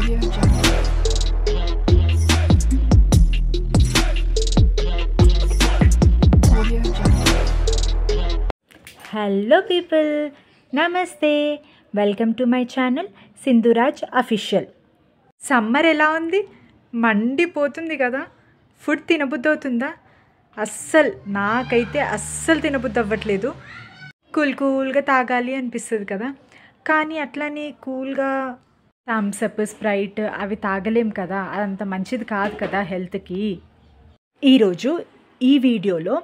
Audio Jungle. Audio Jungle. Hello people, నమస్తే. Welcome to my channel Sindhuraj official. Summer ఎలా ఉంది? మండిపోతుంది కదా. ఫుడ్ తినబుద్ధి అవుతుందా? నాకైతే అస్సలు తినబుద్ధి అవ్వట్లేదు. కూల్గా తాగాలి అనిపిస్తుంది కదా, కానీ అట్లని కూల్గా థమ్సప్, స్ప్రైట్ అవి తాగలేం కదా, అదంత మంచిది కాదు కదా హెల్త్కి. ఈరోజు ఈ వీడియోలో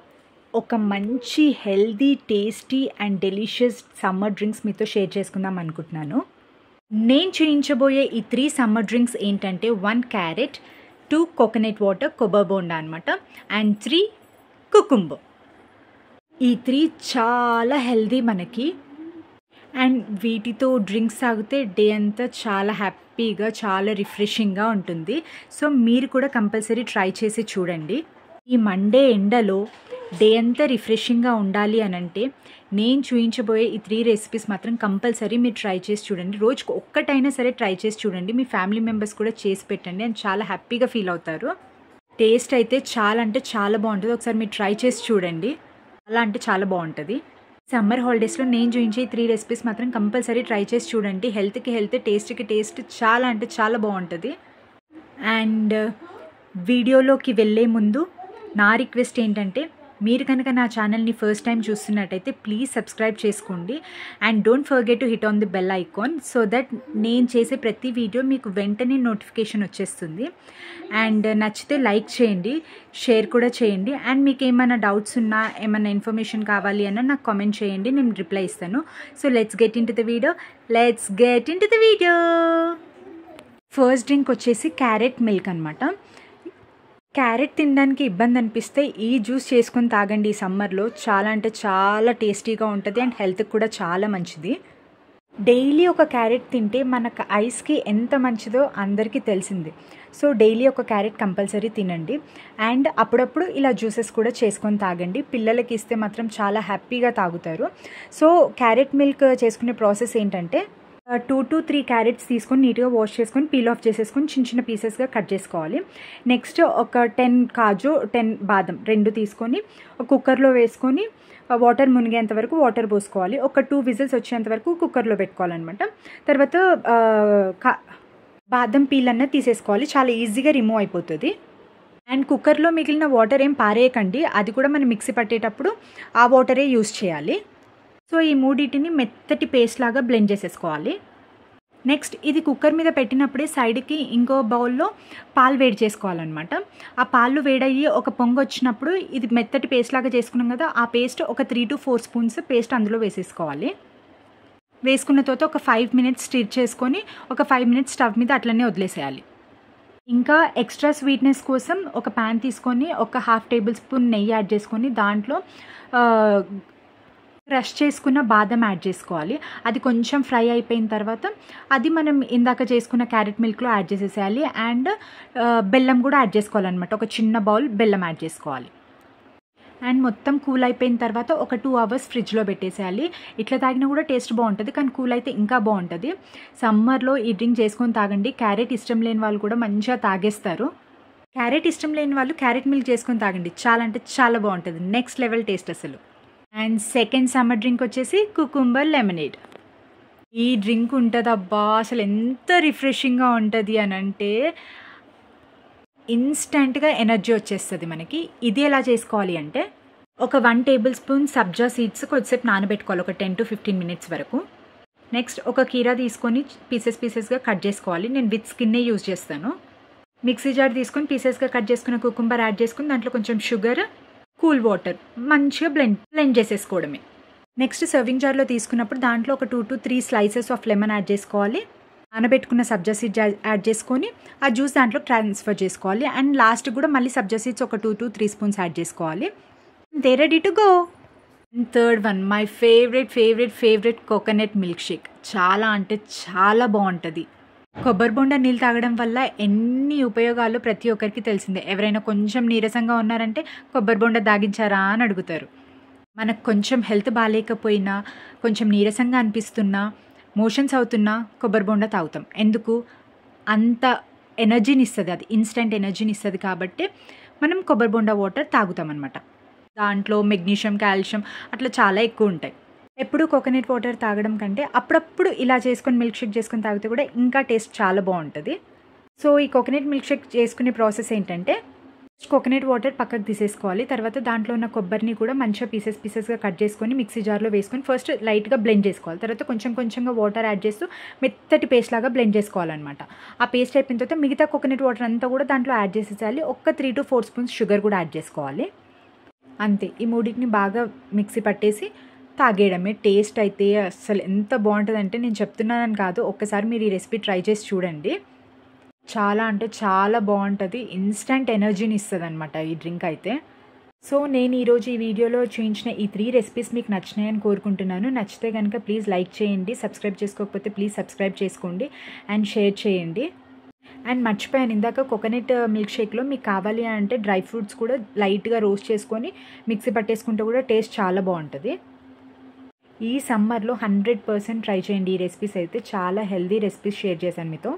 ఒక మంచి healthy, tasty and delicious summer drinks మీతో షేర్ చేసుకుందాం అనుకుంటున్నాను. నేను చూపించబోయే ఈ 3 సమ్మర్ డ్రింక్స్ ఏంటంటే 1 క్యారెట్, 2 కోకోనట్ వాటర్, కొబ్బరి బోండా అనమాట, అండ్ 3 కుకుంబర్. ఈ 3 చాలా హెల్దీ మనకి, అండ్ వీటితో డ్రింక్స్ తాగితే డే అంతా చాలా హ్యాపీగా, చాలా రిఫ్రెషింగ్గా ఉంటుంది. సో మీరు కూడా కంపల్సరీ ట్రై చేసి చూడండి. ఈ మండే ఎండలో డే అంతా రిఫ్రెషింగ్గా ఉండాలి అని అంటే నేను చూపించబోయే ఈ 3 రెసిపీస్ మాత్రం కంపల్సరీ మీరు ట్రై చేసి చూడండి. రోజుకు ఒక్కటైనా సరే ట్రై చేసి చూడండి. మీ ఫ్యామిలీ మెంబర్స్ కూడా చేసి పెట్టండి అండ్ చాలా హ్యాపీగా ఫీల్ అవుతారు. టేస్ట్ అయితే చాలా అంటే చాలా బాగుంటుంది. ఒకసారి మీరు ట్రై చేసి చూడండి. చాలా బాగుంటుంది. సమ్మర్ హాలిడేస్లో నేను చూపించే 3 రెసిపీస్ మాత్రం కంపల్సరీ ట్రై చేసి చూడండి. హెల్త్కి హెల్త్, టేస్ట్కి టేస్ట్ చాలా అంటే చాలా బాగుంటుంది. అండ్ వీడియోలోకి వెళ్ళే ముందు నా రిక్వెస్ట్ ఏంటంటే, మీరు కనుక నా ఛానల్ని ఫస్ట్ టైం చూస్తున్నట్టయితే ప్లీజ్ సబ్స్క్రైబ్ చేసుకోండి and don't forget to hit on the bell icon so that నేను చేసే ప్రతి వీడియో మీకు వెంటనే నోటిఫికేషన్ వచ్చేస్తుంది. అండ్ నచ్చితే లైక్ చేయండి, షేర్ కూడా చేయండి. అండ్ మీకు ఏమైనా డౌట్స్ ఉన్నా, ఏమైనా ఇన్ఫర్మేషన్ కావాలి అన్నా నాకు కామెంట్ చేయండి, నేను రిప్లై ఇస్తాను. So let's get in to the video. First drink వచ్చేసి క్యారెట్ మిల్క్ అనమాట. క్యారెట్ తినడానికి ఇబ్బంది అనిపిస్తే ఈ జ్యూస్ చేసుకొని తాగండి. ఈ సమ్మర్లో చాలా అంటే చాలా టేస్టీగా ఉంటుంది అండ్ హెల్త్కి కూడా చాలా మంచిది. డైలీ ఒక క్యారెట్ తింటే మనకు ఐస్కి ఎంత మంచిదో అందరికీ తెలిసింది. సో డైలీ ఒక క్యారెట్ కంపల్సరీ తినండి. అండ్ అప్పుడప్పుడు ఇలా జ్యూసెస్ కూడా చేసుకొని తాగండి. పిల్లలకి ఇస్తే మాత్రం చాలా హ్యాపీగా తాగుతారు. సో క్యారెట్ మిల్క్ చేసుకునే ప్రాసెస్ ఏంటంటే, 2 to 3 క్యారెట్స్ తీసుకొని నీట్గా వాష్ చేసుకొని పీల్ ఆఫ్ చేసేసుకొని చిన్న పీసెస్గా కట్ చేసుకోవాలి. నెక్స్ట్ ఒక 10 కాజు, 10 బాదం 2 తీసుకొని ఒక కుక్కర్లో వేసుకొని వాటర్ మునిగేంత వరకు వాటర్ పోసుకోవాలి. ఒక 2 విజిల్స్ వచ్చేంత వరకు కుక్కర్లో పెట్టుకోవాలన్నమాట. తర్వాత బాదం పీల్ అన్నది తీసేసుకోవాలి. చాలా ఈజీగా రిమూవ్ అయిపోతుంది. అండ్ కుక్కర్లో మిగిలిన వాటర్ ఏం పారేయకండి, అది కూడా మనం మిక్సీ పట్టేటప్పుడు ఆ వాటరే యూస్ చేయాలి. సో ఈ మూడింటిని మెత్తటి పేస్ట్ లాగా బ్లెండ్ చేసేసుకోవాలి. నెక్స్ట్ ఇది కుక్కర్ మీద పెట్టినప్పుడే సైడ్కి ఇంకో బౌల్లో పాలు వేడి చేసుకోవాలన్నమాట. ఆ పాలు వేడయ్యి ఒక పొంగు వచ్చినప్పుడు ఇది మెత్తటి పేస్ట్ లాగా చేసుకున్నాం కదా, ఆ పేస్ట్ ఒక 3 to 4 స్పూన్స్ పేస్ట్ అందులో వేసేసుకోవాలి. వేసుకున్న తర్వాత ఒక 5 minutes స్టిర్ చేసుకొని ఒక 5 minutes స్టవ్ మీద అట్లనే వదిలేసేయాలి. ఇంకా ఎక్స్ట్రా స్వీట్నెస్ కోసం ఒక ప్యాన్ తీసుకొని ఒక 1/2 tablespoon నెయ్యి యాడ్ చేసుకొని దాంట్లో క్రష్ చేసుకున్న బాదం యాడ్ చేసుకోవాలి. అది కొంచెం ఫ్రై అయిపోయిన తర్వాత అది మనం ఇందాక చేసుకున్న క్యారెట్ మిల్క్లో యాడ్ చేసేసేయాలి. అండ్ బెల్లం కూడా యాడ్ చేసుకోవాలన్నమాట. ఒక చిన్న బౌల్ బెల్లం యాడ్ చేసుకోవాలి. అండ్ మొత్తం కూల్ అయిపోయిన తర్వాత ఒక 2 hours ఫ్రిడ్జ్లో పెట్టేసేయాలి. ఇట్లా తాగినా కూడా టేస్ట్ బాగుంటుంది, కానీ కూల్ అయితే ఇంకా బాగుంటుంది. సమ్మర్లో ఈ డ్రింక్ చేసుకొని తాగండి. క్యారెట్ ఇష్టం లేని వాళ్ళు కూడా మంచిగా తాగేస్తారు. క్యారెట్ ఇష్టం లేని వాళ్ళు క్యారెట్ మిల్క్ చేసుకొని తాగండి. చాలా అంటే చాలా బాగుంటుంది. నెక్స్ట్ లెవెల్ టేస్ట్ అసలు. అండ్ సెకండ్ సమ్మర్ డ్రింక్ వచ్చేసి కుకుంబర్ లెమనేడ్. ఈ డ్రింక్ ఉంటుంది అబ్బా, అసలు ఎంత రిఫ్రెషింగ్గా ఉంటుంది అని అంటే ఇన్స్టెంట్గా ఎనర్జీ వచ్చేస్తుంది మనకి. ఇది ఎలా చేసుకోవాలి అంటే, ఒక 1 tablespoon సబ్జా సీడ్స్ కొద్దిసేపు నానబెట్టుకోవాలి, ఒక 10 to 15 minutes వరకు. నెక్స్ట్ ఒక కీరా తీసుకొని పీసెస్గా కట్ చేసుకోవాలి. నేను విత్ స్కిన్నే యూజ్ చేస్తాను. మిక్సీ జార్ తీసుకొని పీసెస్గా కట్ చేసుకున్న కుకుంబర్ యాడ్ చేసుకుని దాంట్లో కొంచెం షుగర్, కూల్ వాటర్ మంచిగా బ్లెండ్ చేసేసుకోవడమే. నెక్స్ట్ సర్వింగ్ జార్లో తీసుకున్నప్పుడు దాంట్లో ఒక 2 to 3 slices of lemon add చేసుకోవాలి. నానబెట్టుకున్న సబ్జా సీడ్స్ యాడ్ చేసుకొని ఆ జ్యూస్ దాంట్లో ట్రాన్స్ఫర్ చేసుకోవాలి. అండ్ లాస్ట్ కూడా మళ్ళీ సబ్జా సీడ్స్ ఒక 2 to 3 స్పూన్స్ యాడ్ చేసుకోవాలి. They ready to go. And third one, my favourite coconut milk shake. చాలా అంటే చాలా బాగుంటుంది. కొబ్బరి బొండ నీళ్ళు తాగడం వల్ల ఎన్ని ఉపయోగాలు ప్రతి ఒక్కరికి తెలిసిందే. ఎవరైనా కొంచెం నీరసంగా ఉన్నారంటే కొబ్బరి బొండ తాగించారా అని అడుగుతారు. మనకు కొంచెం హెల్త్ బాగాలేకపోయినా, కొంచెం నీరసంగా అనిపిస్తున్నా, మోషన్స్ అవుతున్నా కొబ్బరి బొండ తాగుతాం. ఎందుకు? అంత ఎనర్జీని ఇస్తుంది, అది ఇన్స్టెంట్ ఎనర్జీని ఇస్తుంది కాబట్టి మనం కొబ్బరి బొండా వాటర్ తాగుతామన్నమాట. దాంట్లో మెగ్నీషియం, కాల్షియం అట్లా చాలా ఎక్కువ ఉంటాయి. ఎప్పుడు కోకోనట్ వాటర్ తాగడం కంటే అప్పుడప్పుడు ఇలా చేసుకొని మిల్క్ షేక్ చేసుకొని తాగితే కూడా ఇంకా టేస్ట్ చాలా బాగుంటుంది. సో ఈ కోకోనట్ మిల్క్ షేక్ చేసుకునే ప్రాసెస్ ఏంటంటే, కోకోనట్ వాటర్ పక్కకు తీసేసుకోవాలి. తర్వాత దాంట్లో ఉన్న కొబ్బరిని కూడా మంచిగా పీసెస్గా కట్ చేసుకొని మిక్సీ జార్లో వేసుకొని ఫస్ట్ లైట్గా బ్లెండ్ చేసుకోవాలి. తర్వాత కొంచెంగా వాటర్ యాడ్ చేస్తూ మెత్తటి పేస్ట్ లాగా బ్లెండ్ చేసుకోవాలన్నమాట. ఆ పేస్ట్ అయిపోయిన తర్వాత మిగతా కోకోనట్ వాటర్ అంతా కూడా దాంట్లో యాడ్ చేసేసాలి. 3 to 4 స్పూన్స్ షుగర్ కూడా యాడ్ చేసుకోవాలి. అంతే, ఈ మూడింటిని బాగా మిక్సీ పట్టేసి తాగేయడమే. టేస్ట్ అయితే అసలు ఎంత బాగుంటుందంటే నేను చెప్తున్నానని కాదు, ఒక్కసారి మీరు ఈ రెసిపీ ట్రై చేసి చూడండి. చాలా అంటే చాలా బాగుంటుంది, ఇన్స్టంట్ ఎనర్జీని ఇస్తుంది అనమాట ఈ డ్రింక్ అయితే. సో నేను ఈరోజు ఈ వీడియోలో చూపించిన ఈ 3 రెసిపీస్ మీకు నచ్చినాయని కోరుకుంటున్నాను. నచ్చితే కనుక ప్లీజ్ లైక్ చేయండి, సబ్స్క్రైబ్ చేసుకోకపోతే ప్లీజ్ సబ్స్క్రైబ్ చేసుకోండి అండ్ షేర్ చేయండి. అండ్ మర్చిపోయాను, ఇందాక కోకోనట్ మిల్క్ షేక్లో మీకు కావాలి అంటే డ్రై ఫ్రూట్స్ కూడా లైట్గా రోస్ట్ చేసుకొని మిక్సీ పట్టేసుకుంటే కూడా టేస్ట్ చాలా బాగుంటుంది. ఈ సమ్మర్లో 100% ట్రై చేయండి ఈ రెసిపీస్ అయితే. చాలా హెల్దీ రెసిపీస్ షేర్ చేశాను మీతో.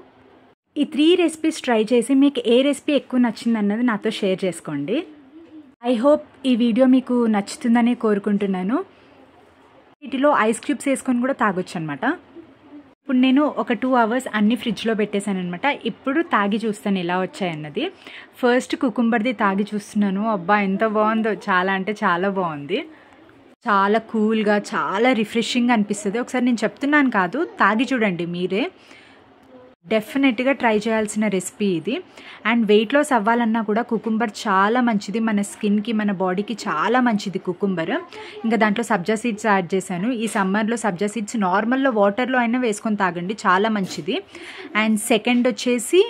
ఈ 3 రెసిపీస్ ట్రై చేసి మీకు ఏ రెసిపీ ఎక్కువ నచ్చింది అన్నది నాతో షేర్ చేసుకోండి. ఐ హోప్ ఈ వీడియో మీకు నచ్చుతుందని కోరుకుంటున్నాను. వీటిలో ఐస్ క్యూబ్స్ వేసుకొని కూడా తాగొచ్చు అనమాట. ఇప్పుడు నేను ఒక 2 hours అన్ని ఫ్రిడ్జ్లో పెట్టేశాను అనమాట. ఇప్పుడు తాగి చూస్తాను ఎలా వచ్చాయన్నది. ఫస్ట్ కుకుంబర్ది తాగి చూస్తున్నాను. అబ్బా ఎంత బాగుందో, చాలా అంటే చాలా బాగుంది. చాలా కూల్గా, చాలా రిఫ్రెషింగ్గా అనిపిస్తుంది. ఒకసారి నేను చెప్తున్నాను కాదు, తాగి చూడండి మీరే. డెఫినెట్గా ట్రై చేయాల్సిన రెసిపీ ఇది. అండ్ వెయిట్ లాస్ అవ్వాలన్నా కూడా కుకుంబర్ చాలా మంచిది, మన స్కిన్కి మన బాడీకి చాలా మంచిది కుకుంబర్. ఇంకా దాంట్లో సబ్జా సీడ్స్ యాడ్ చేశాను. ఈ సమ్మర్లో సబ్జా సీడ్స్ నార్మల్లో వాటర్లో అయినా వేసుకొని తాగండి, చాలా మంచిది. అండ్ సెకండ్ వచ్చేసి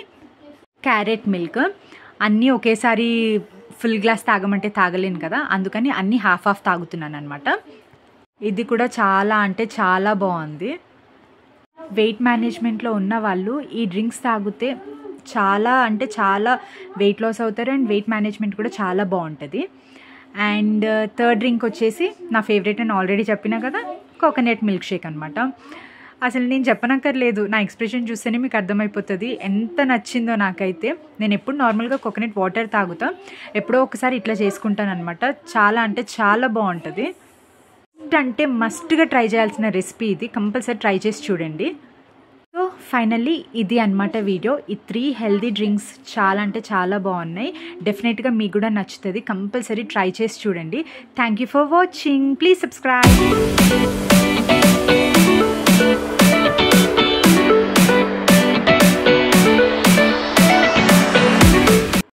క్యారెట్ మిల్క్. అన్నీ ఒకేసారి ఫుల్ గ్లాస్ తాగమంటే తాగలేను కదా, అందుకని అన్నీ హాఫ్ తాగుతున్నాను అనమాట. ఇది కూడా చాలా అంటే చాలా బాగుంది. వెయిట్ మేనేజ్మెంట్లో ఉన్న వాళ్ళు ఈ డ్రింక్స్ తాగితే చాలా అంటే చాలా వెయిట్ లాస్ అవుతారు అండ్ వెయిట్ మేనేజ్మెంట్ కూడా చాలా బాగుంటుంది. అండ్ థర్డ్ డ్రింక్ వచ్చేసి నా ఫేవరెట్ అని ఆల్రెడీ చెప్పినా కదా, కోకోనట్ మిల్క్ షేక్ అనమాట. అసలు నేను చెప్పనక్కర్లేదు, నా ఎక్స్ప్రెషన్ చూస్తేనే మీకు అర్థమైపోతుంది ఎంత నచ్చిందో నాకైతే. నేను ఎప్పుడు నార్మల్గా కోకోనట్ వాటర్ తాగుతా, ఎప్పుడో ఒకసారి ఇట్లా చేసుకుంటాను అనమాట. చాలా అంటే చాలా బాగుంటుంది. అంటే మస్ట్గా ట్రై చేయాల్సిన రెసిపీ ఇది, కంపల్సరీ ట్రై చేసి చూడండి. సో ఫైనల్లీ ఇది అనమాట వీడియో. ఈ 3 హెల్దీ డ్రింక్స్ చాలా అంటే చాలా బాగున్నాయి. డెఫినెట్గా మీకు కూడా నచ్చుతుంది, కంపల్సరీ ట్రై చేసి చూడండి. Thank you for watching, please subscribe.